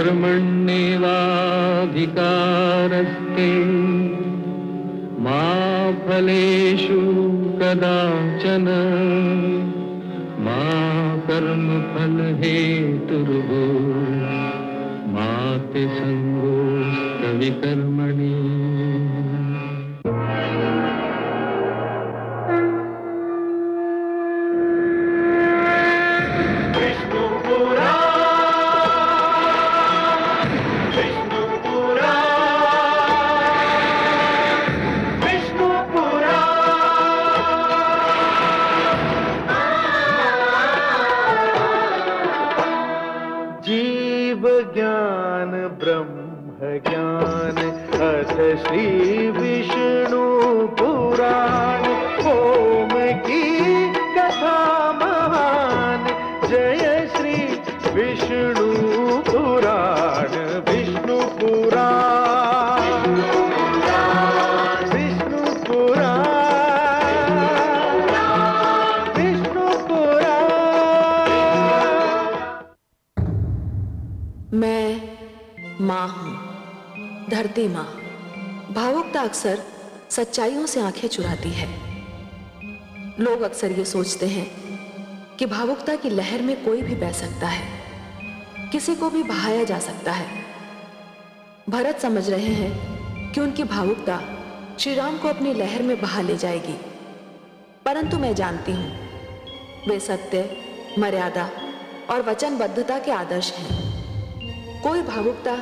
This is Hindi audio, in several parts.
कर्मण्येवाधिकारस्ते मा फलेषु कदाचन मा कर्मफल हेतुर्भूः मा ते संगोऽस्त्वविकर्मणि। ज्ञान ब्रह्म ज्ञान अथ श्री विष्णु पुराण ओम की कथा महान जय श्री विष्णु पुराण विष्णु पुराण विष्णु पुराण विष्णु पुराण। मैं माँ हूँ, धरती माँ। भावुकता अक्सर सच्चाइयों से आंखें चुराती है। लोग अक्सर ये सोचते हैं कि भावुकता की लहर में कोई भी बह सकता है, किसी को भी बहाया जा सकता है। भरत समझ रहे हैं कि उनकी भावुकता श्री राम को अपनी लहर में बहा ले जाएगी, परंतु मैं जानती हूँ वे सत्य, मर्यादा और वचनबद्धता के आदर्श हैं। कोई भावुकता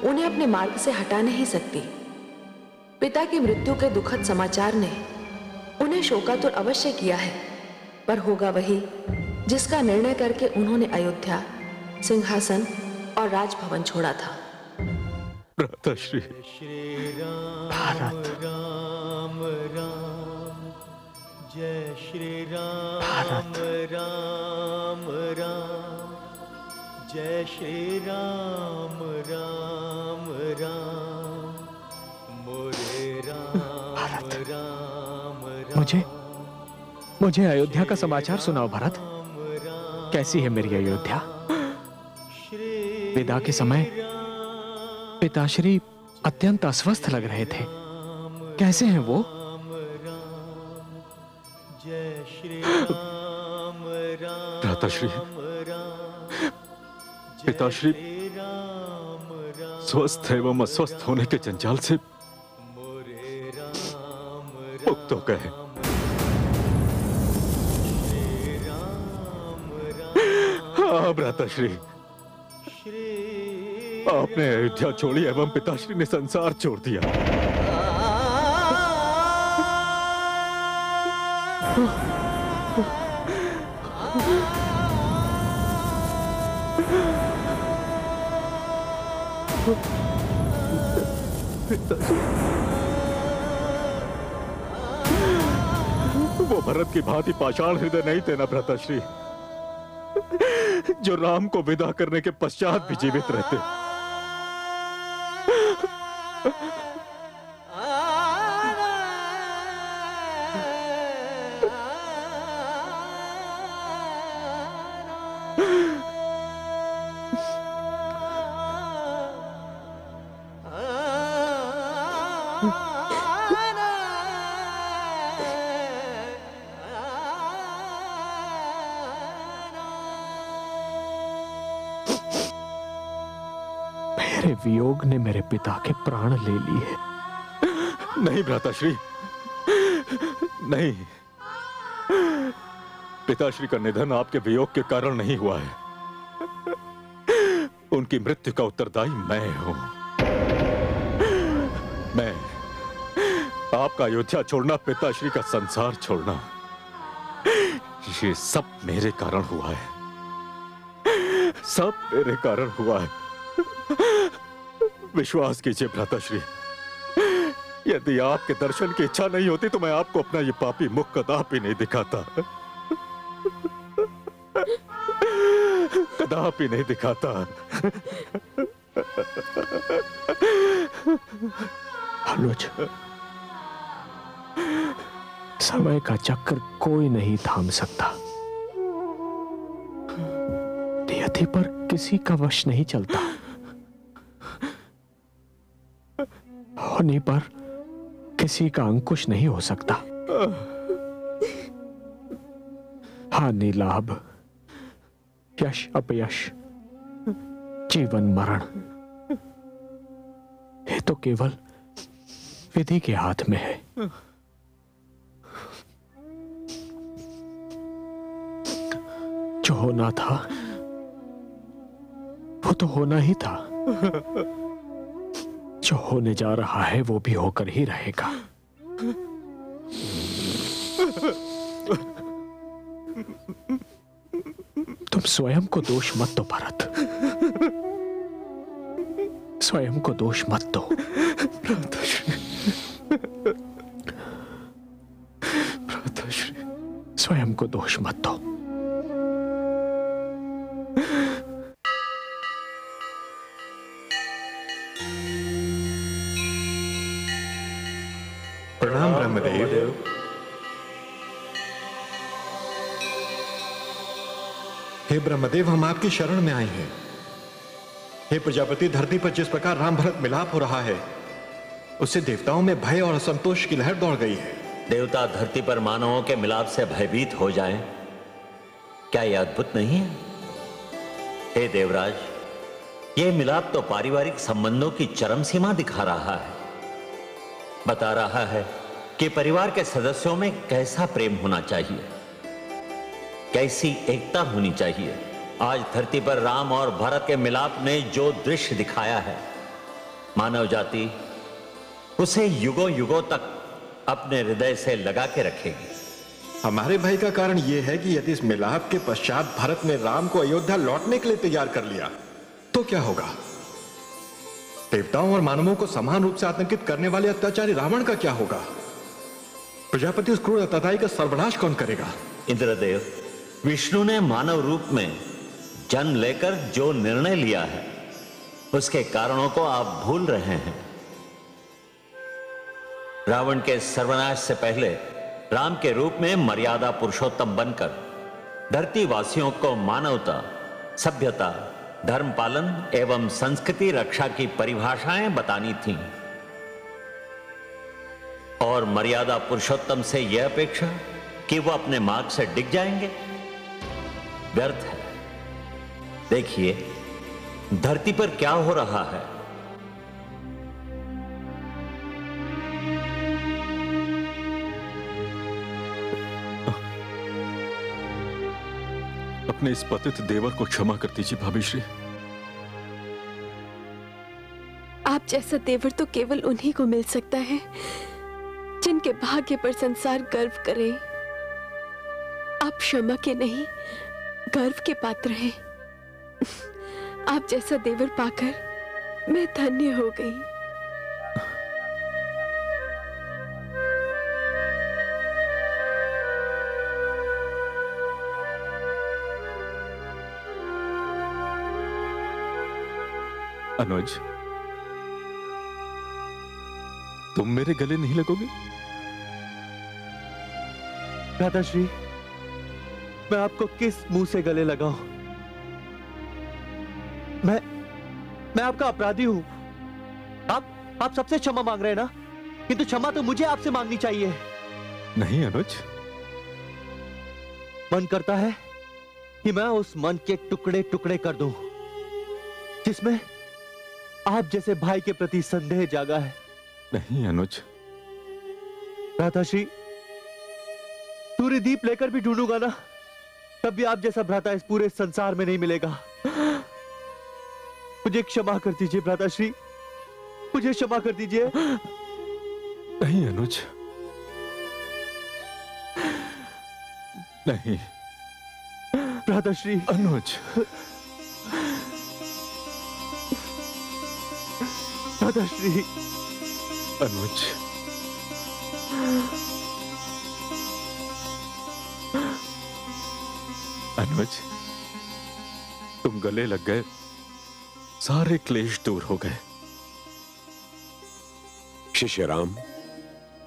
उन्हें अपने मार्ग से हटा नहीं सकती। पिता की मृत्यु के दुखद समाचार ने उन्हें शोकातुर अवश्य किया है, पर होगा वही जिसका निर्णय करके उन्होंने अयोध्या, सिंहासन और राजभवन छोड़ा था। भ्राताश्री, भारत राम राम जय श्री राम राम राम जय श्री राम राम राम मोरे राम राम राम। मुझे अयोध्या का समाचार सुनाओ भरत। कैसी है मेरी अयोध्या? विदा के समय पिताश्री अत्यंत अस्वस्थ लग रहे थे। कैसे हैं वो? भ्राताश्री, पिताश्री स्वस्थ एवं अस्वस्थ होने के जंजाल से मुक्त हो गए। हाँ भ्राताश्री, आपने अयोध्या छोड़ी एवं पिताश्री ने संसार छोड़ दिया। वो भरत की भांति पाषाण हृदय नहीं थे ना भ्राताश्री, जो राम को विदा करने के पश्चात भी जीवित रहते। मेरे वियोग ने मेरे पिता के प्राण ले लिए। नहीं भ्राताश्री, नहीं। पिताश्री का निधन आपके वियोग के कारण नहीं हुआ है। उनकी मृत्यु का उत्तरदायी मैं हूं। मैं आपका अयोध्या छोड़ना, पिताश्री का संसार छोड़ना, ये सब मेरे कारण हुआ है। सब मेरे कारण हुआ है। विश्वास कीजिए भ्राताश्री, यदि आपके दर्शन की इच्छा नहीं होती तो मैं आपको अपना ये पापी मुख कदापि नहीं दिखाता। कदापि नहीं दिखाता। अनुज, समय का चक्र कोई नहीं थाम सकता। नियति पर किसी का वश नहीं चलता। होने पर किसी का अंकुश नहीं हो सकता। हानि लाभ, यश अपयश, जीवन मरण, ये तो केवल विधि के हाथ में है। जो होना था वो तो होना ही था। जो होने जा रहा है वो भी होकर ही रहेगा। तुम स्वयं को दोष मत दो भरत, स्वयं को दोष मत दो। भ्राताश्री, स्वयं को दोष मत दो। प्रणाम ब्रह्मदेव। हे ब्रह्मदेव, हम आपकी शरण में आए हैं। हे प्रजापति, धरती पर जिस प्रकार राम भरत मिलाप हो रहा है, उससे देवताओं में भय और असंतोष की लहर दौड़ गई है। देवता धरती पर मानवों के मिलाप से भयभीत हो जाएं, क्या यह अद्भुत नहीं है? हे देवराज, यह मिलाप तो पारिवारिक संबंधों की चरम सीमा दिखा रहा है। बता रहा है कि परिवार के सदस्यों में कैसा प्रेम होना चाहिए, कैसी एकता होनी चाहिए। आज धरती पर राम और भरत के मिलाप ने जो दृश्य दिखाया है, मानव जाति उसे युगों युगों तक अपने हृदय से लगा के रखेगी। हमारे भय का कारण यह है कि यदि इस मिलाप के पश्चात भरत ने राम को अयोध्या लौटने के लिए तैयार कर लिया तो क्या होगा? देवताओं और मानवों को समान रूप से आतंकित करने वाले अत्याचारी रावण का क्या होगा? प्रजापति, उस क्रूर अत्याचारी का सर्वनाश कौन करेगा? इंद्रदेव, विष्णु ने मानव रूप में जन्म लेकर जो निर्णय लिया है, उसके कारणों को आप भूल रहे हैं। रावण के सर्वनाश से पहले राम के रूप में मर्यादा पुरुषोत्तम बनकर धरती वासियों को मानवता, सभ्यता, धर्म पालन एवं संस्कृति रक्षा की परिभाषाएं बतानी थीं। और मर्यादा पुरुषोत्तम से यह अपेक्षा कि वो अपने मार्ग से डिग जाएंगे, व्यर्थ है। देखिए धरती पर क्या हो रहा है। अपने इस पतित देवर को क्षमा कर दीजिए भाभी श्री। आप जैसा देवर तो केवल उन्हीं को मिल सकता है जिनके भाग्य पर संसार गर्व करे। आप क्षमा के नहीं, गर्व के पात्र हैं। आप जैसा देवर पाकर मैं धन्य हो गई। अनुज, तुम मेरे गले नहीं लगोगे? भ्राताश्री, मैं आपको किस मुंह से गले लगाऊं? मैं आपका अपराधी हूं। आप सबसे क्षमा मांग रहे हैं ना, किंतु क्षमा तो मुझे आपसे मांगनी चाहिए। नहीं अनुज, मन करता है कि मैं उस मन के टुकड़े टुकड़े कर दूं जिसमें आप जैसे भाई के प्रति संदेह जागा है। नहीं अनुज। भ्राताश्री, सूर्य दीप लेकर भी ढूंढूंगा ना, तब भी आप जैसा भ्राता इस पूरे संसार में नहीं मिलेगा। मुझे क्षमा कर दीजिए भ्राताश्री, मुझे क्षमा कर दीजिए। नहीं अनुज, नहीं। भ्राताश्री। अनुज, भ्राताश्री। अनुज, अनुज, तुम गले लग गए, सारे क्लेश दूर हो गए। शिष्य राम।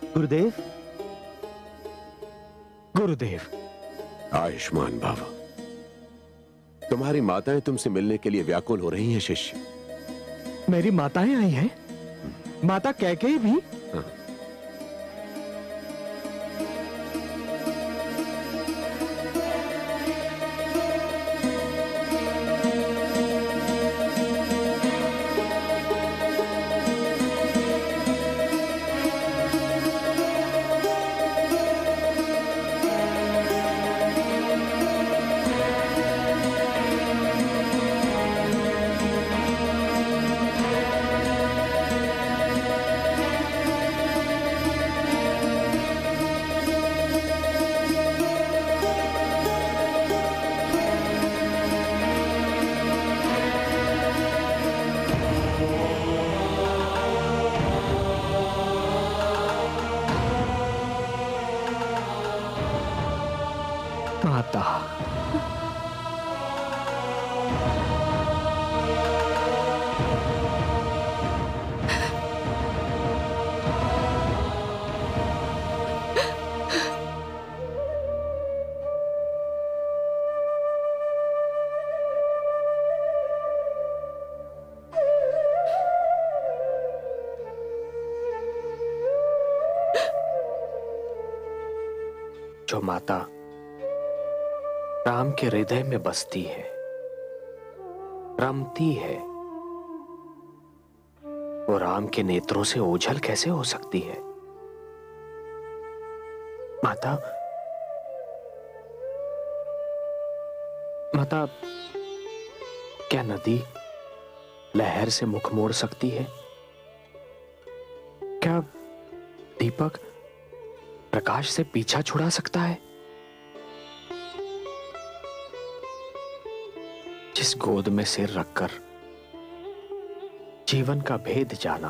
गुरुदेव। गुरुदेव। आयुष्मान भव। तुम्हारी माताएं तुमसे मिलने के लिए व्याकुल हो रही हैं शिष्य। मेरी माताएं आई हैं? माता कैकेयी भी? हाँ। माता, जो माता राम के हृदय में बसती है, रमती है, वो राम के नेत्रों से ओझल कैसे हो सकती है? माता, माता, क्या नदी लहर से मुख मोड़ सकती है? क्या दीपक प्रकाश से पीछा छुड़ा सकता है? जिस गोद में सिर रखकर जीवन का भेद जाना,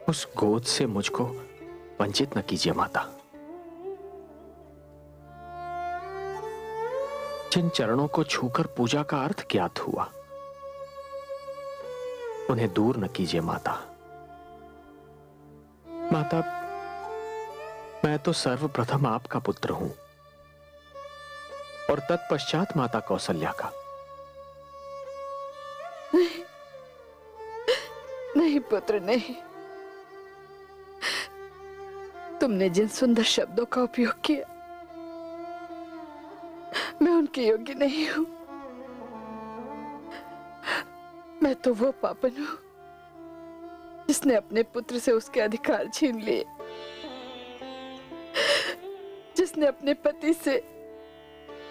उस गोद से मुझको वंचित न कीजिए माता। जिन चरणों को छूकर पूजा का अर्थ ज्ञात हुआ, उन्हें दूर न कीजिए माता। माता, मैं तो सर्वप्रथम आपका पुत्र हूं और तत्पश्चात माता कौशल्या का। नहीं, नहीं पुत्र, नहीं। तुमने जिन सुंदर शब्दों का उपयोग किया, मैं उनके योग्य नहीं हूं। मैं तो वो पापन हूं जिसने अपने पुत्र से उसके अधिकार छीन लिए, जिसने अपने पति से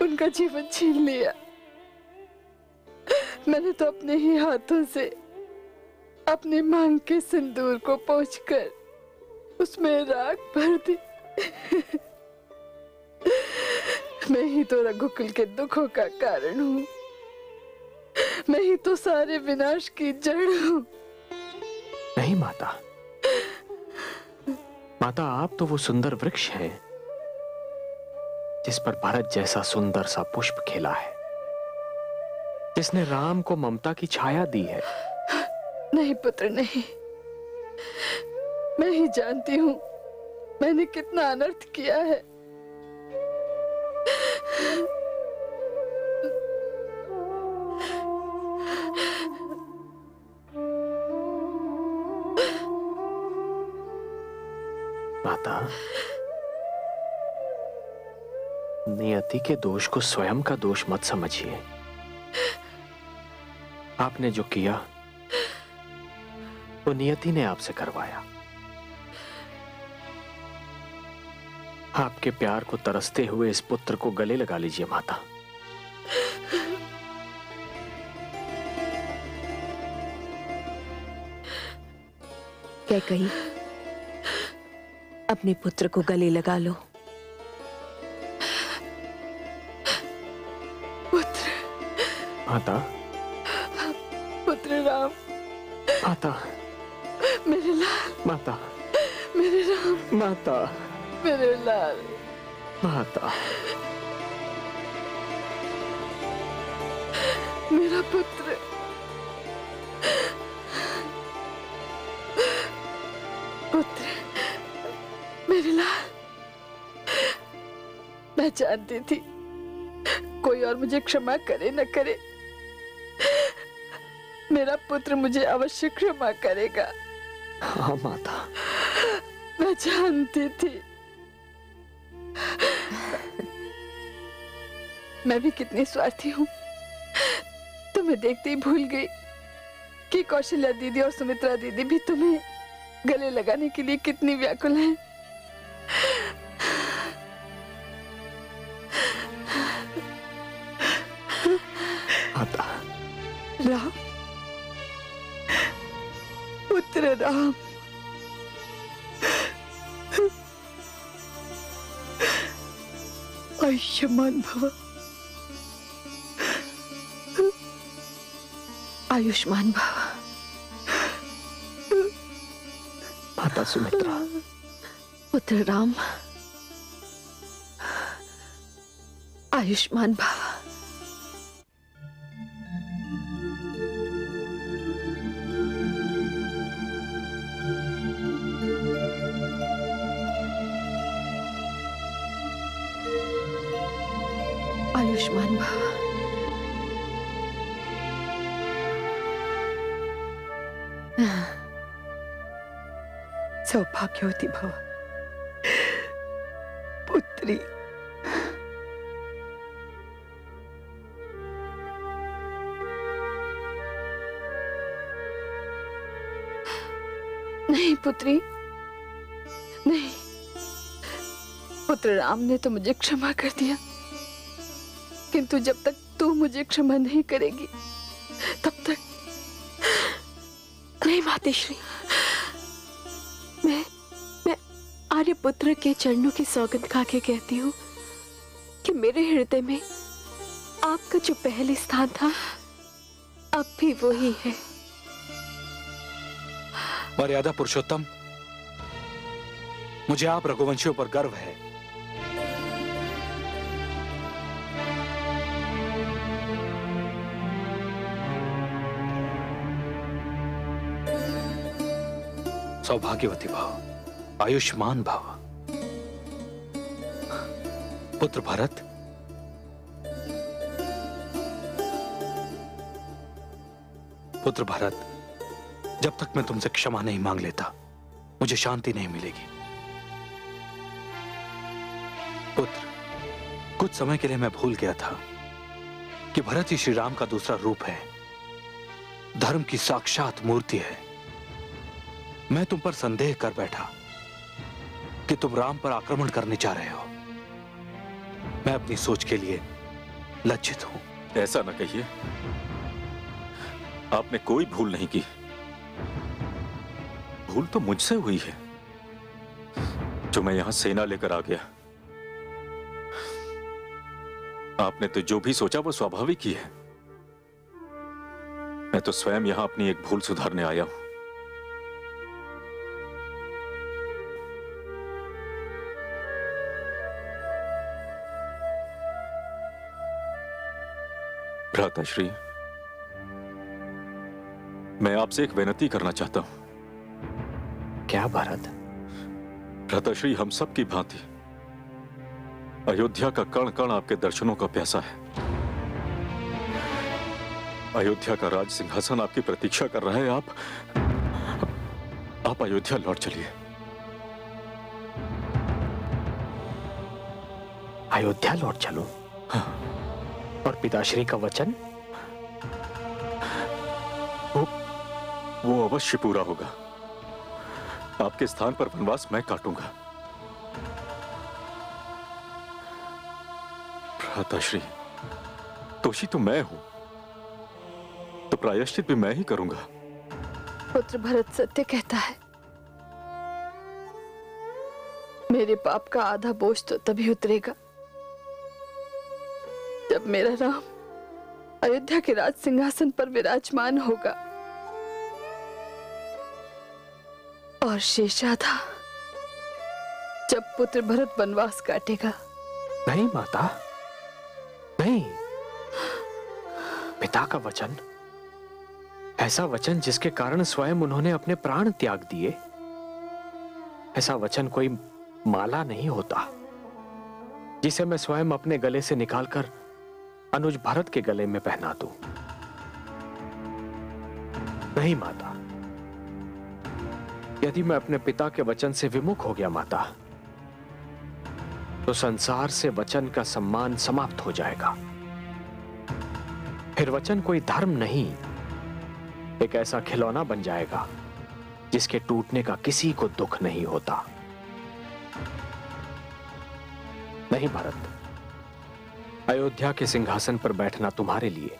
उनका जीवन छीन लिया। मैंने तो अपने ही हाथों से अपने मांग के सिंदूर को पोंछकर उसमें राख भर दी। मैं ही तो रघुकुल के दुखों का कारण हूं। मैं ही तो सारे विनाश की जड़ हूं। नहीं माता, माता आप तो वो सुंदर वृक्ष हैं जिस पर भरत जैसा सुंदर सा पुष्प खिला है, जिसने राम को ममता की छाया दी है। नहीं पुत्र, नहीं। मैं ही जानती हूं मैंने कितना अनर्थ किया है। माता, नियति के दोष को स्वयं का दोष मत समझिए। आपने जो किया वो नियति ने आपसे करवाया। आपके प्यार को तरसते हुए इस पुत्र को गले लगा लीजिए माता। कैकेयी, अपने पुत्र को गले लगा लो। पुत्र, माता, पुत्र राम, माता, मेरे लाल, माता, मेरे राम, माता, मेरे लाल, माता, मेरा पुत्र, पुत्र, मेरे लाल। मैं जानती थी कोई और मुझे क्षमा करे न करे, मेरा पुत्र मुझे अवश्य क्षमा करेगा। हाँ माता, मैं जानती थी। मैं भी कितनी स्वार्थी हूँ, तुम्हें देखते ही भूल गई कि कौशल्या दीदी और सुमित्रा दीदी भी तुम्हें गले लगाने के लिए कितनी व्याकुल हैं। माता, राम, पुत्र राम, आयुष्मान भव। आयुष्मान भव। माता सुमित्रा, पुत्र राम, आयुष्मान भव। आयुष्मान भव। सौभाग्यवती भव पुत्री। नहीं पुत्री, नहीं। पुत्र राम ने तो मुझे क्षमा कर दिया, किंतु जब तक तू मुझे क्षमा नहीं करेगी तब तक नहीं। मातेश्री, मैं आर्यपुत्र के चरणों की सौगंध खा के कहती हूँ कि मेरे हृदय में आपका जो पहले स्थान था अब भी वही है। मर्यादा पुरुषोत्तम, मुझे आप रघुवंशियों पर गर्व है। सौभाग्यवती भव, आयुष्मान भव। पुत्र भरत, पुत्र भरत, जब तक मैं तुमसे क्षमा नहीं मांग लेता मुझे शांति नहीं मिलेगी। पुत्र, कुछ समय के लिए मैं भूल गया था कि भरत ही श्री राम का दूसरा रूप है, धर्म की साक्षात मूर्ति है। मैं तुम पर संदेह कर बैठा कि तुम राम पर आक्रमण करने जा रहे हो। मैं अपनी सोच के लिए लज्जित हूं। ऐसा न कहिए, आपने कोई भूल नहीं की। भूल तो मुझसे हुई है जो मैं यहां सेना लेकर आ गया। आपने तो जो भी सोचा वो स्वाभाविक ही है। मैं तो स्वयं यहां अपनी एक भूल सुधारने आया हूं। भ्राताश्री, मैं आपसे एक विनती करना चाहता हूं। क्या भरत? भ्राताश्री, हम सब की भांति अयोध्या का कण कण आपके दर्शनों का प्यासा है। अयोध्या का राज सिंहासन आपकी प्रतीक्षा कर रहा है। आप अयोध्या लौट चलिए। अयोध्या लौट चलूं? हाँ। और पिताश्री का वचन? वो अवश्य पूरा होगा। आपके स्थान पर वनवास मैं काटूंगा। भ्राताश्री, दोषी तो मैं हूं, तो प्रायश्चित भी मैं ही करूंगा। पुत्र भरत सत्य कहता है। मेरे पाप का आधा बोझ तो तभी उतरेगा जब मेरा राम अयोध्या के राज सिंहासन पर विराजमान होगा और शेषाधा जब पुत्र भरत वनवास काटेगा। नहीं माता, नहीं। पिता का वचन, ऐसा वचन जिसके कारण स्वयं उन्होंने अपने प्राण त्याग दिए, ऐसा वचन कोई माला नहीं होता जिसे मैं स्वयं अपने गले से निकालकर अनुज भरत के गले में पहना दूं। नहीं माता, यदि मैं अपने पिता के वचन से विमुख हो गया माता, तो संसार से वचन का सम्मान समाप्त हो जाएगा। फिर वचन कोई धर्म नहीं, एक ऐसा खिलौना बन जाएगा जिसके टूटने का किसी को दुख नहीं होता। नहीं भरत, अयोध्या के सिंहासन पर बैठना तुम्हारे लिए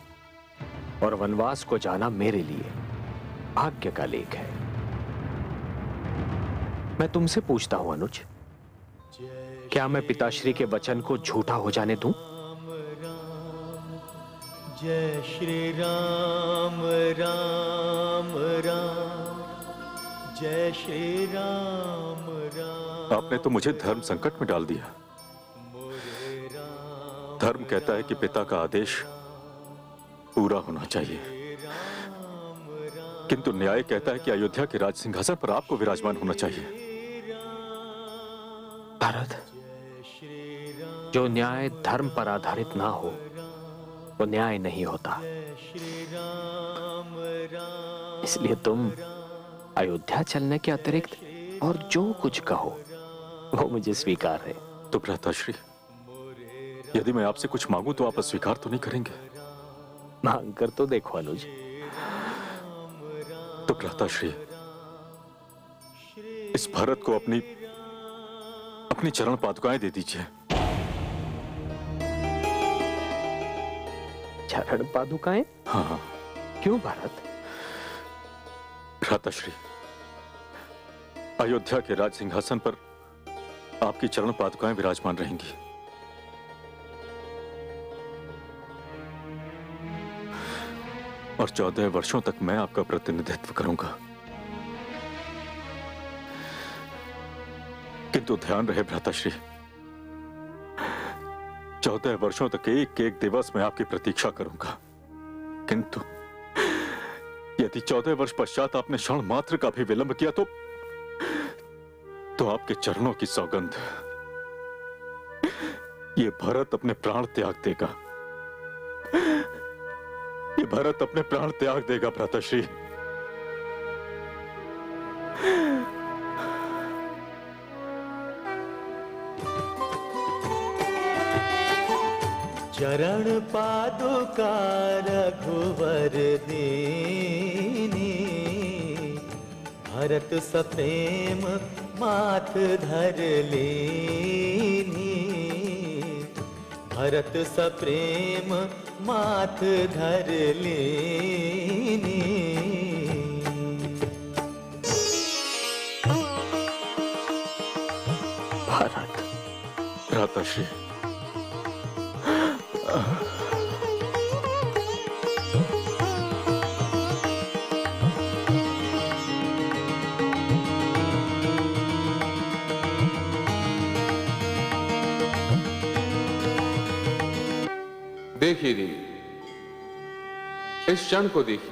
और वनवास को जाना मेरे लिए भाग्य का लेख है। मैं तुमसे पूछता हूं अनुज, क्या मैं पिताश्री के वचन को झूठा हो जाने दूं? जय श्री राम राम राम, जय श्री राम राम। आपने तो मुझे धर्म संकट में डाल दिया। धर्म कहता है कि पिता का आदेश पूरा होना चाहिए, किंतु न्याय कहता है कि अयोध्या के राज सिंहासन पर आपको विराजमान होना चाहिए। भरत, जो न्याय धर्म पर आधारित ना हो वो न्याय नहीं होता। इसलिए तुम अयोध्या चलने के अतिरिक्त और जो कुछ कहो वो मुझे स्वीकार है। तो भ्राताश्री, यदि मैं आपसे कुछ मांगूं तो आप अस्वीकार तो नहीं करेंगे? मांग कर तो देखो अनुज। तो भ्राताश्री, इस भरत को अपनी चरण पादुकाएं दे दीजिए। चरण पादुकाएं? हाँ। क्यों भरत? भ्राताश्री, अयोध्या के राज सिंहासन पर आपकी चरण पादुकाएं विराजमान रहेंगी। और 14 वर्षों तक मैं आपका प्रतिनिधित्व करूंगा। किंतु ध्यान रहे भ्राताश्री, 14 वर्षों तक एक एक दिवस में आपकी प्रतीक्षा करूंगा, किंतु यदि 14 वर्ष पश्चात आपने क्षण मात्र का भी विलंब किया तो आपके चरणों की सौगंध, ये भरत अपने प्राण त्याग देगा। ये भरत अपने प्राण त्याग देगा भ्राताश्री। चरण पादुका रघुवर दीनी, भरत सप्रेम माथ धर लेनी, भरत सप्रेम माथ धर लेनी। भरत, भ्राताश्री, देखिए देवी, इस क्षण को देखिए।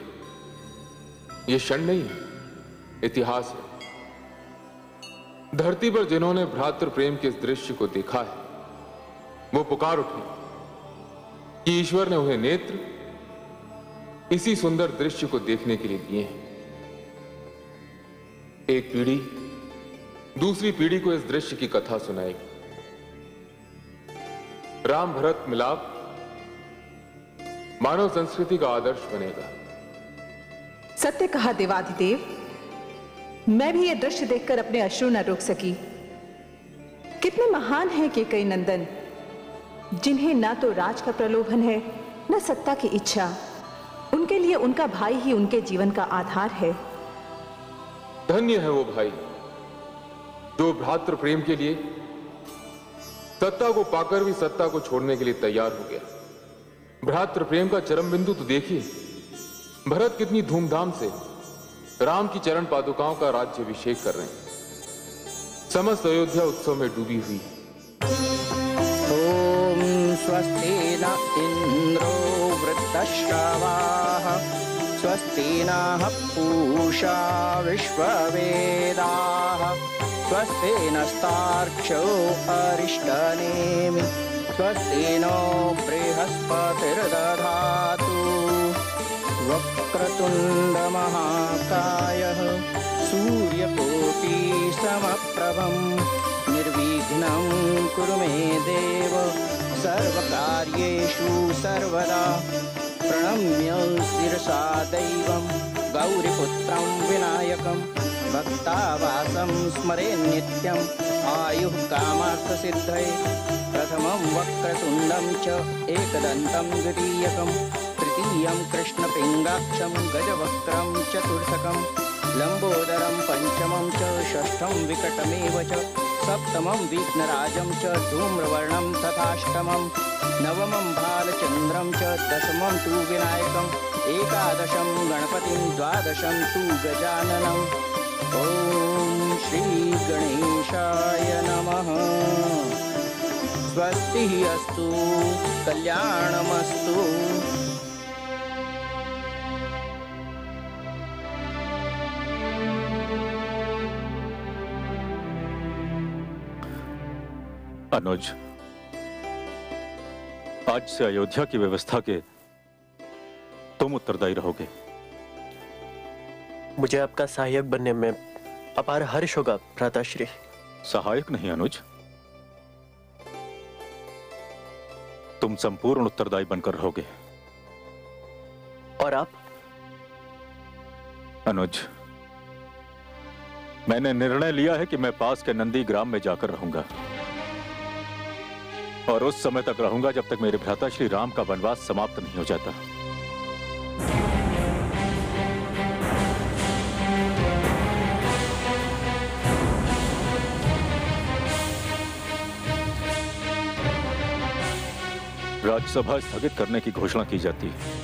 यह क्षण नहीं है, इतिहास है। धरती पर जिन्होंने भ्रातृ प्रेम के इस दृश्य को देखा है वो पुकार उठे कि ईश्वर ने उन्हें नेत्र इसी सुंदर दृश्य को देखने के लिए दिए हैं। एक पीढ़ी दूसरी पीढ़ी को इस दृश्य की कथा सुनाएगी। राम भरत मिलाप मानव संस्कृति का आदर्श बनेगा। सत्य कहा देवाधिदेव, मैं भी यह दृश्य देखकर अपने अश्रु न रोक सकी। कितने महान हैं केकई नंदन, जिन्हें ना तो राज का प्रलोभन है न सत्ता की इच्छा। उनके लिए उनका भाई ही उनके जीवन का आधार है। धन्य है वो भाई जो भ्रातृ प्रेम के लिए सत्ता को पाकर भी सत्ता को छोड़ने के लिए तैयार हो गया। भ्रातृ प्रेम का चरम बिंदु तो देखिए, भरत कितनी धूमधाम से राम की चरण पादुकाओं का राज्याभिषेक कर रहे हैं। समस्त अयोध्या उत्सव में डूबी हुई। ओम स्वस्ति न इंद्रो वृद्धश्रवाः, स्वस्ति नः पूषा विश्ववेदाः, स्वस्ति नस्तार्क्ष्यो अरिष्टनेमि, स्वस्ति नो बृहस्पतिर्दधातु। वक्रतुंड महाकायः सूर्यकोटि समप्रभं निर्विघ्नं कुरु मे देव सर्वकार्येषु सर्वदा प्रणम्य शिरसा दैवं गौरीपुत्रं विनायकं भक्तावासं स्मरे नित्यम् आयुः कामार्थसिद्धये प्रथमं वक्रतुण्डं च एकदन्तं द्वितीयकं तृतीयं कृष्णपिङ्गाक्षं गजवक्त्रं चतुर्थकं लम्बोदरं पंचमं च षष्ठं विकटमेव च सप्तमं विघ्नराजं च धूम्रवर्णं तथाष्टमं नवमं भालचन्द्रं च दशमं तु विनायकम् एकादशं गणपतिं द्वादशं तु गजाननम् ॐ श्री गणेशाय नमः। स्वस्ति अस्तु कल्याणमस्तु। अनुज, आज से अयोध्या की व्यवस्था के तुम उत्तरदायी रहोगे। मुझे आपका सहायक बनने में अपार हर्ष होगा भ्राताश्री। सहायक नहीं अनुज, तुम संपूर्ण उत्तरदायी बनकर रहोगे। और आप? अनुज, मैंने निर्णय लिया है कि मैं पास के नंदी ग्राम में जाकर रहूंगा और उस समय तक रहूंगा जब तक मेरे भ्राता श्री राम का वनवास समाप्त नहीं हो जाता। राज्यसभा स्थगित करने की घोषणा की जाती है।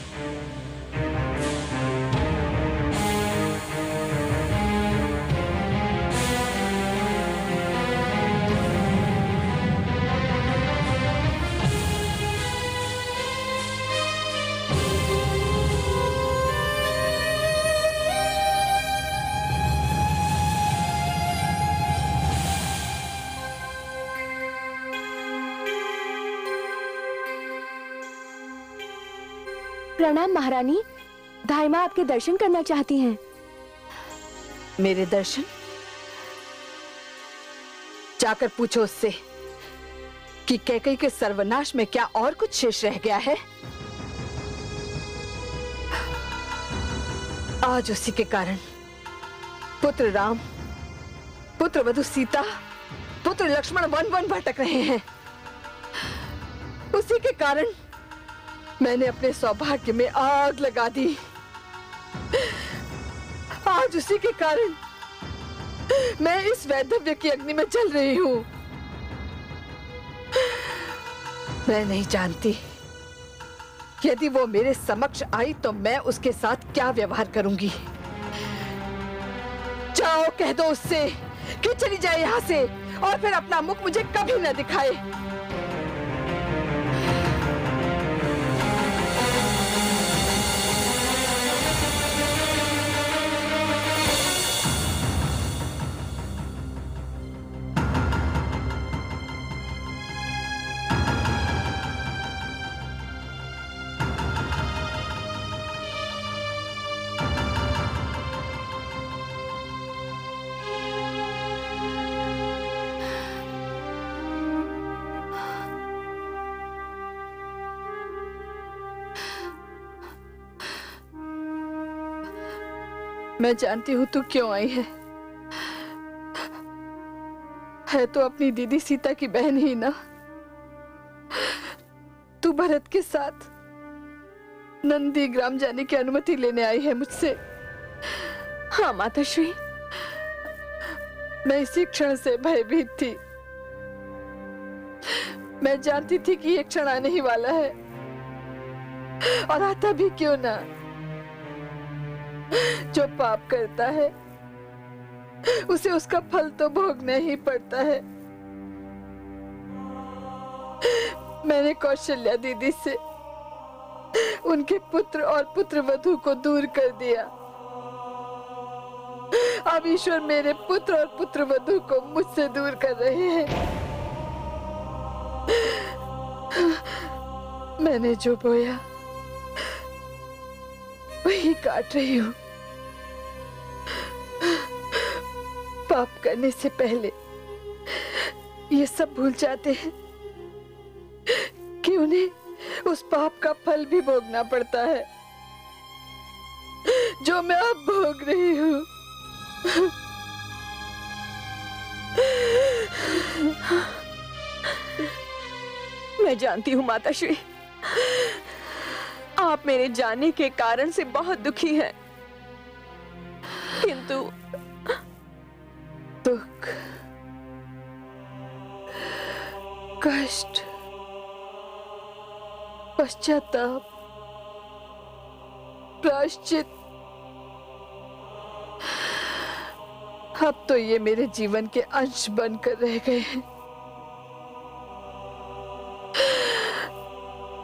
प्रणाम महारानी, धाई माँ आपके दर्शन करना चाहती हैं। मेरे दर्शन? जाकर पूछो उससे कि कैकेयी के सर्वनाश में क्या और कुछ शेष रह गया है। आज उसी के कारण पुत्र राम, पुत्र वधु सीता, पुत्र लक्ष्मण वन वन भटक रहे हैं। उसी के कारण मैंने अपने सौभाग्य में आग लगा दी। आज उसी के कारण मैं इस वैधव्य की अग्नि में जल रही हूं। मैं नहीं जानती यदि वो मेरे समक्ष आई तो मैं उसके साथ क्या व्यवहार करूंगी। जाओ कह दो उससे कि चली जाए यहां से और फिर अपना मुख मुझे कभी न दिखाए। मैं जानती हूँ तू क्यों आई है तो अपनी दीदी सीता की बहन ही ना। तू भरत के साथ नंदी ग्राम जाने की अनुमति लेने आई है मुझसे। हाँ माताश्री, मैं इसी क्षण से भयभीत थी। मैं जानती थी कि ये क्षण आने ही वाला है और आता भी क्यों ना। जो पाप करता है उसे उसका फल तो भोगना ही पड़ता है। मैंने कौशल्या दीदी से उनके पुत्र और पुत्रवधू को दूर कर दिया। अब ईश्वर मेरे पुत्र और पुत्रवधू को मुझसे दूर कर रहे हैं। मैंने जो बोया वही काट रही हूँ। पाप करने से पहले ये सब भूल जाते हैं कि उन्हें उस पाप का फल भी भोगना पड़ता है जो मैं अब भोग रही हूँ। मैं जानती हूँ माताश्री, आप मेरे जाने के कारण से बहुत दुखी हैं, किंतु दुख, कष्ट, पश्चाताप, प्रायश्चित, अब तो ये मेरे जीवन के अंश बनकर रह गए हैं।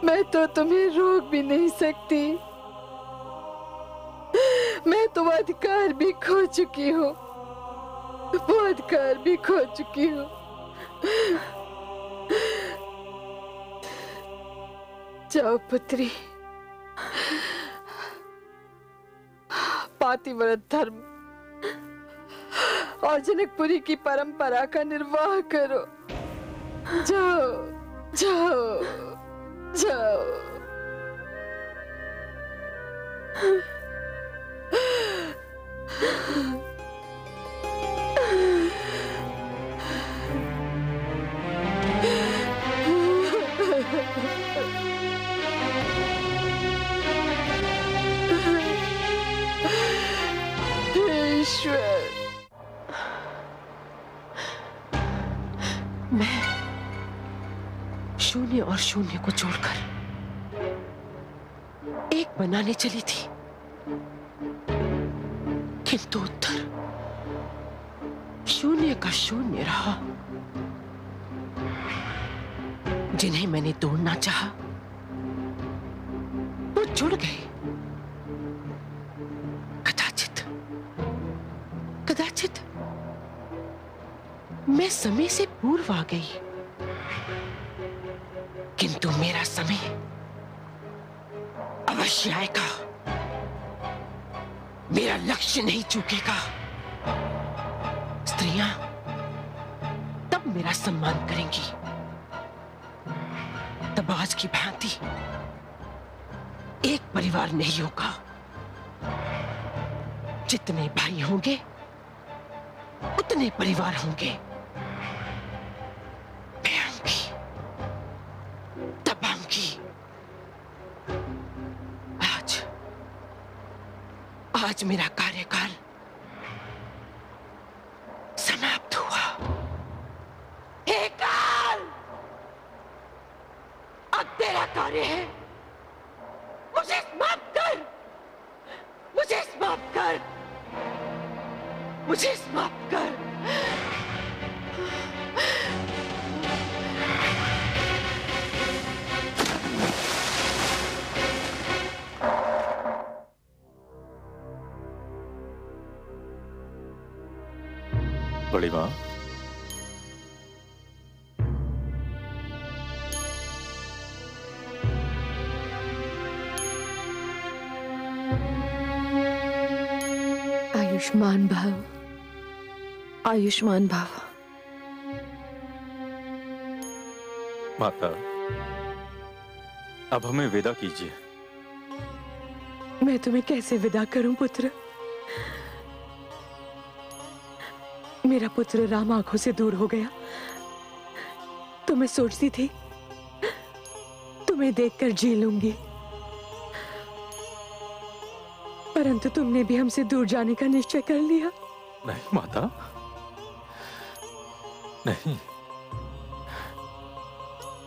मैं तो तुम्हें रोक भी नहीं सकती। मैं तो अधिकार भी खो चुकी हूँ, वो अधिकार भी खो चुकी हूँ। जाओ पुत्री, पातिव्रत धर्म और जनकपुरी की परंपरा का निर्वाह करो। जाओ जाओ जाओ। ईश्वर, मैं शून्य और शून्य को जोड़कर एक बनाने चली थी, किंतु उत्तर शून्य का शून्य रहा। जिन्हें मैंने तोड़ना चाहा वो जुड़ गए। कदाचित मैं समय से पूर्व आ गई, किंतु मेरा समय अवश्य आएगा। मेरा लक्ष्य नहीं चूकेगा। स्त्रियां तब मेरा सम्मान करेंगी, तब आज की भांति एक परिवार नहीं होगा। जितने भाई होंगे उतने परिवार होंगे। मैं आऊंगी, तब आऊंगी। आज मेरा कार्यकाल समाप्त हुआ। हे काल, अब तेरा कार्य है। मुझे समाप्त कर, मुझे समाप्त कर, मुझे समाप्त कर। बड़ी मां, आयुष्मान भव, आयुष्मान भव। माता, अब हमें विदा कीजिए। मैं तुम्हें कैसे विदा करूं पुत्र? मेरा पुत्र राम आंखों से दूर हो गया तो मैं सोचती थी तुम्हें देखकर जी लूंगी, परंतु तुमने भी हमसे दूर जाने का निश्चय कर लिया। नहीं माता, नहीं।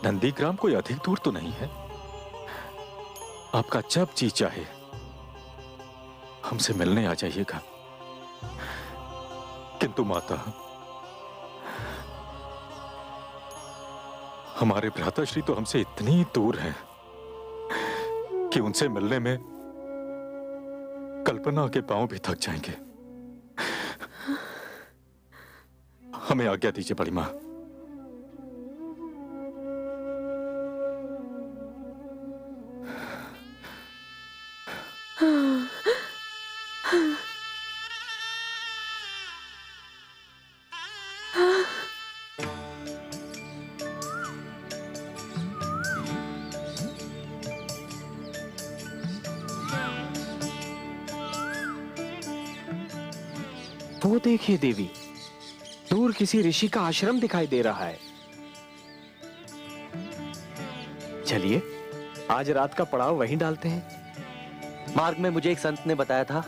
नंदीग्राम कोई अधिक दूर तो नहीं है। आपका जब जी चाहे हमसे मिलने आ जाइएगा। किंतु माता, हमारे भ्राताश्री तो हमसे इतनी दूर हैं कि उनसे मिलने में कल्पना के पांव भी थक जाएंगे। हमें आज्ञा दीजिए बड़ी मां। वो देखिए देवी, दूर किसी ऋषि का आश्रम दिखाई दे रहा है। चलिए आज रात का पड़ाव वहीं डालते हैं। मार्ग में मुझे एक संत ने बताया था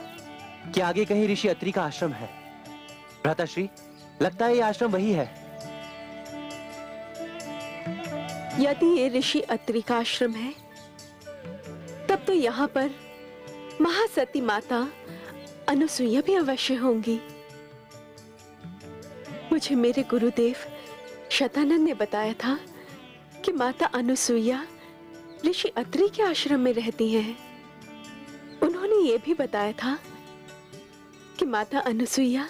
कि आगे कहीं ऋषि अत्रि का आश्रम है। भ्राताश्री, लगता है ये आश्रम वही है। यदि ये ऋषि अत्रि का आश्रम है, तब तो यहाँ पर महासती माता अनुसुईया भी अवश्य होंगी। मुझे मेरे गुरुदेव शतानंद ने बताया था कि माता अनुसुईया ऋषि अत्रि के आश्रम में रहती हैं। उन्होंने ये भी बताया था कि माता अनुसुईया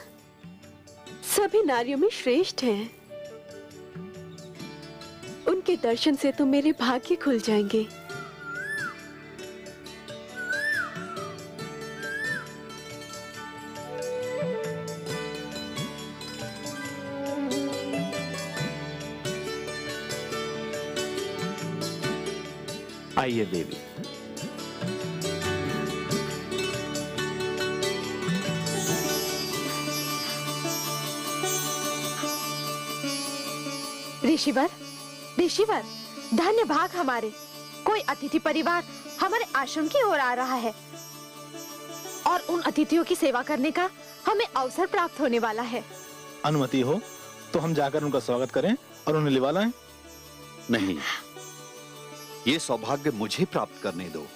सभी नारियों में श्रेष्ठ हैं। उनके दर्शन से तो मेरे भाग्य खुल जाएंगे। आइए देवी। ऋषिवर, ऋषिवर, धन्य भाग हमारे, कोई अतिथि परिवार हमारे आश्रम की ओर आ रहा है और उन अतिथियों की सेवा करने का हमें अवसर प्राप्त होने वाला है। अनुमति हो तो हम जाकर उनका स्वागत करें और उन्हें लिवा लाएं। नहीं, ये सौभाग्य मुझे प्राप्त करने दो।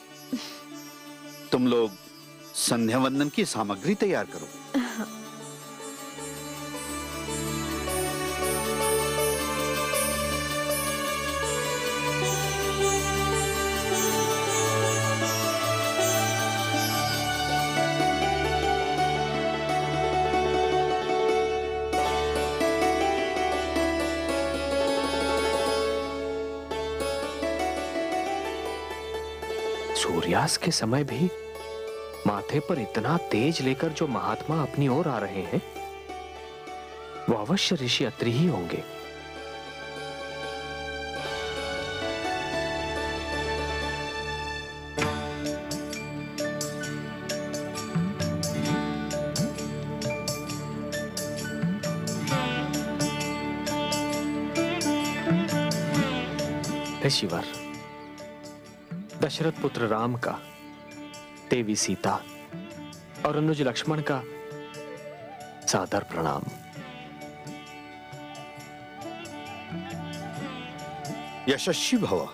तुम लोग संध्या वंदन की सामग्री तैयार करो। सूर्यास्त के समय भी माथे पर इतना तेज लेकर जो महात्मा अपनी ओर आ रहे हैं, वो अवश्य ऋषि अत्रि ही होंगे। ऋषिवर, दशरथ पुत्र राम का, देवी सीता और अनुज लक्ष्मण का सादर प्रणाम। यशस्वी भव।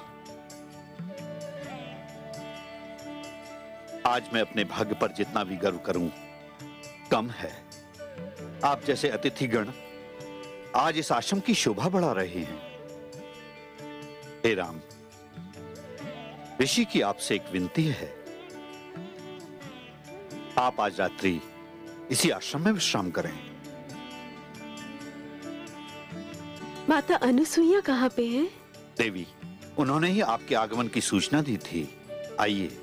आज मैं अपने भाग्य पर जितना भी गर्व करूं कम है। आप जैसे अतिथिगण आज इस आश्रम की शोभा बढ़ा रहे हैं। हे राम, ऋषि की आपसे एक विनती है। आप आज रात्रि इसी आश्रम में विश्राम करें। माता अनुसुईया कहाँ पे हैं? देवी, उन्होंने ही आपके आगमन की सूचना दी थी। आइए।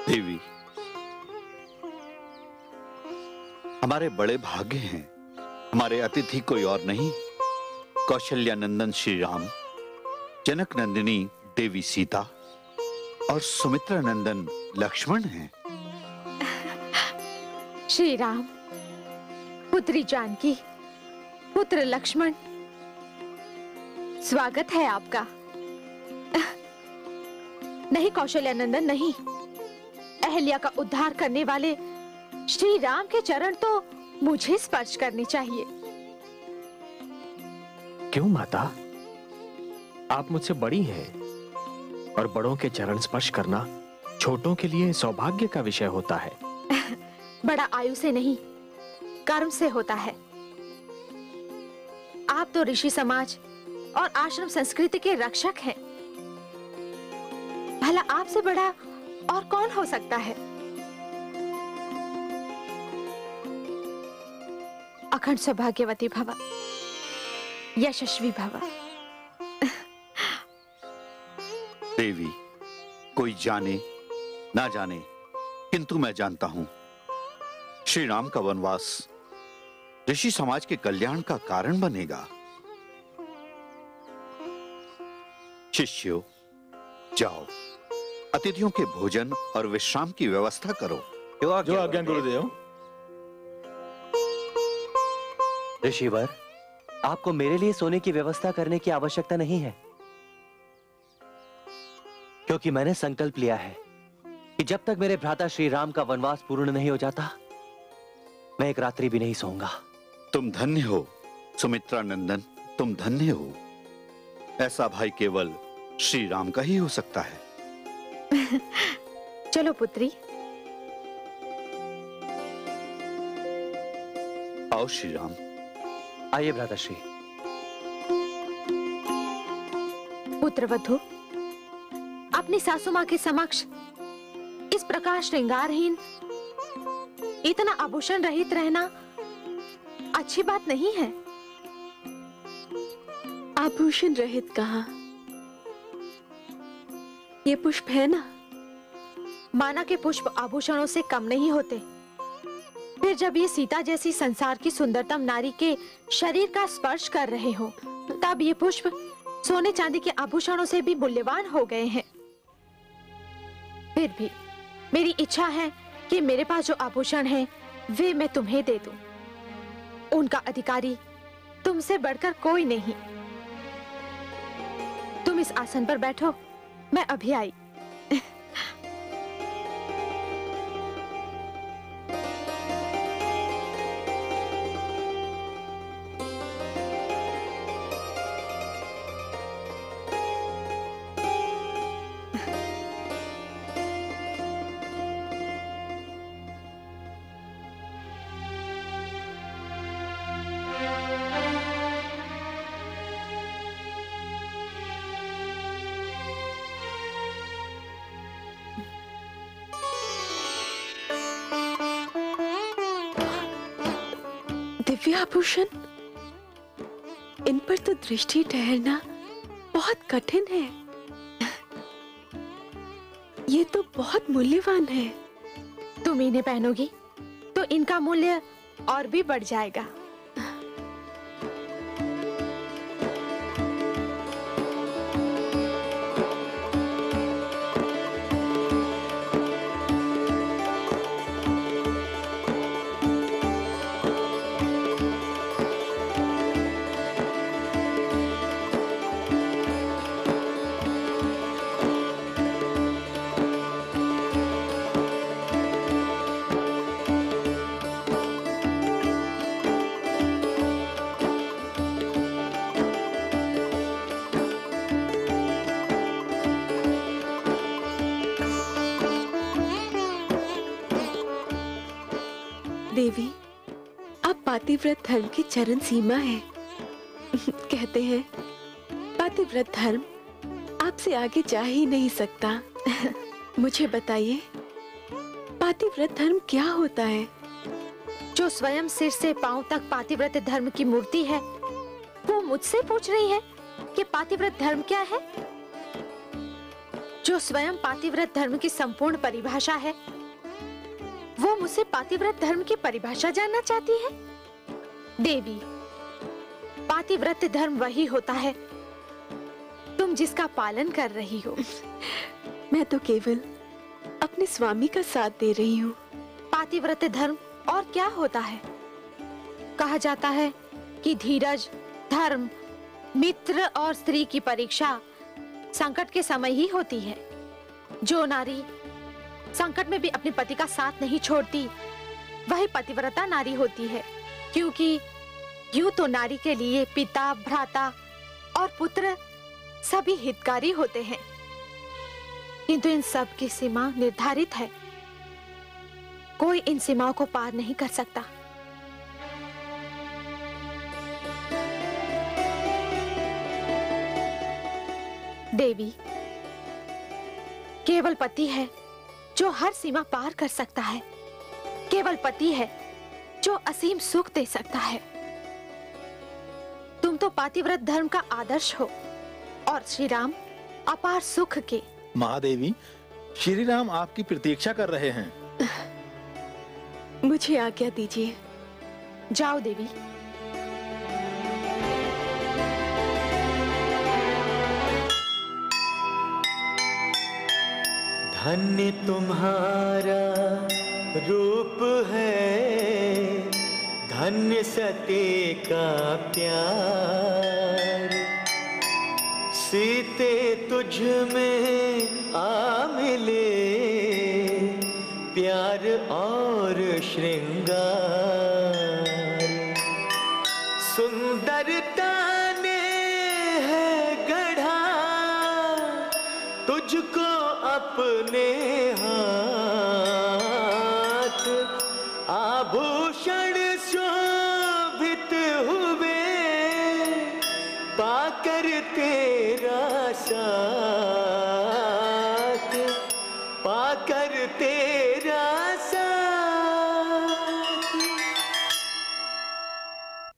देवी, हमारे बड़े भाग्य हैं। हमारे अतिथि कोई और नहीं, कौशल्यानंदन श्री राम, जनक नंदिनी देवी सीता और सुमित्रा नंदन लक्ष्मण हैं। श्री राम, पुत्री जानकी, पुत्र लक्ष्मण, स्वागत है आपका। नहीं कौशल्यानंदन, नहीं। अहल्या का उद्धार करने वाले श्री राम के चरण तो मुझे स्पर्श करने चाहिए। क्यों माता? आप मुझसे बड़ी हैं और बड़ों के चरण स्पर्श करना छोटों के लिए सौभाग्य का विषय होता है। बड़ा आयु से नहीं, कर्म से होता है। आप तो ऋषि समाज और आश्रम संस्कृति के रक्षक हैं। भला आपसे बड़ा और कौन हो सकता है? अखंड सौभाग्यवती भव, यशस्वी भव। देवी, कोई जाने ना जाने, किंतु मैं जानता हूं श्री राम का वनवास ऋषि समाज के कल्याण का कारण बनेगा। शिष्यों, जाओ अतिथियों के भोजन और विश्राम की व्यवस्था करो। जो आज्ञा गुरुदेव। ऋषिवर, आपको मेरे लिए सोने की व्यवस्था करने की आवश्यकता नहीं है, क्योंकि मैंने संकल्प लिया है कि जब तक मेरे भ्राता श्री राम का वनवास पूर्ण नहीं हो जाता, मैं एक रात्रि भी नहीं सोऊंगा। तुम धन्य हो सुमित्रा नंदन, तुम धन्य हो। ऐसा भाई केवल श्री राम का ही हो सकता है। चलो पुत्री। आओ श्री राम। आइए भ्राताश्री। पुत्रवधू, अपनी सासू मां के समक्ष इस प्रकार श्रृंगारहीन, इतना आभूषण रहित रहना अच्छी बात नहीं है। आभूषण रहित कहाँ? ये पुष्प है ना। माना के पुष्प आभूषणों से कम नहीं होते, फिर जब ये सीता जैसी संसार की सुंदरतम नारी के शरीर का स्पर्श कर रहे हो, तब ये पुष्प सोने चांदी के आभूषणों से भी मूल्यवान हो गए हैं। फिर भी मेरी इच्छा है कि मेरे पास जो आभूषण हैं, वे मैं तुम्हें दे दूं। उनका अधिकारी तुमसे बढ़कर कोई नहीं। तुम इस आसन पर बैठो, मैं अभी आई। दिव्य आभूषण, इन पर तो दृष्टि ठहरना बहुत कठिन है। ये तो बहुत मूल्यवान है। तुम इन्हें पहनोगी तो इनका मूल्य और भी बढ़ जाएगा। देवी, आप पातिव्रत धर्म की चरण सीमा है। कहते हैं पातिव्रत धर्म आपसे आगे जा ही नहीं सकता। मुझे बताइए, पातिव्रत धर्म क्या होता है? जो स्वयं सिर से पांव तक पातिव्रत धर्म की मूर्ति है, वो मुझसे पूछ रही है कि पातिव्रत धर्म क्या है? जो स्वयं पातिव्रत धर्म की संपूर्ण परिभाषा है, वो मुझसे पातिव्रत धर्म की परिभाषा जानना चाहती है। देवी, पातिव्रत धर्म वही होता है तुम जिसका पालन कर रही हो। मैं तो केवल अपने स्वामी का साथ दे रही हूँ। पातिव्रत धर्म और क्या होता है? कहा जाता है कि धीरज, धर्म, मित्र और स्त्री की परीक्षा संकट के समय ही होती है। जो नारी संकट में भी अपने पति का साथ नहीं छोड़ती, वही पतिव्रता नारी होती है। क्योंकि यूं तो नारी के लिए पिता, भ्राता और पुत्र सभी हितकारी होते हैं, किंतु इन सब की सीमा निर्धारित है। कोई इन सीमाओं को पार नहीं कर सकता। देवी, केवल पति है जो हर सीमा पार कर सकता है। केवल पति है जो असीम सुख दे सकता है। तुम तो पातिव्रत धर्म का आदर्श हो और श्री राम अपार सुख के। महादेवी, श्री राम आपकी प्रतीक्षा कर रहे हैं। मुझे आज्ञा दीजिए। जाओ देवी। धन्य तुम्हारा रूप है, धन्य सती का प्यार, सीते तुझ में आ मिले प्यार और श्रृंगार, सुंदरता ने है गढ़ा तुझको अपने हाथ, आभूषण शोभित हुए पाकर तेरा साथ, पाकर तेरा साथ।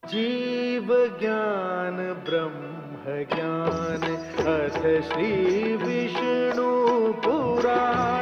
जीव ज्ञान ब्रह्म ज्ञान अथ श्री विष्णु पुराण।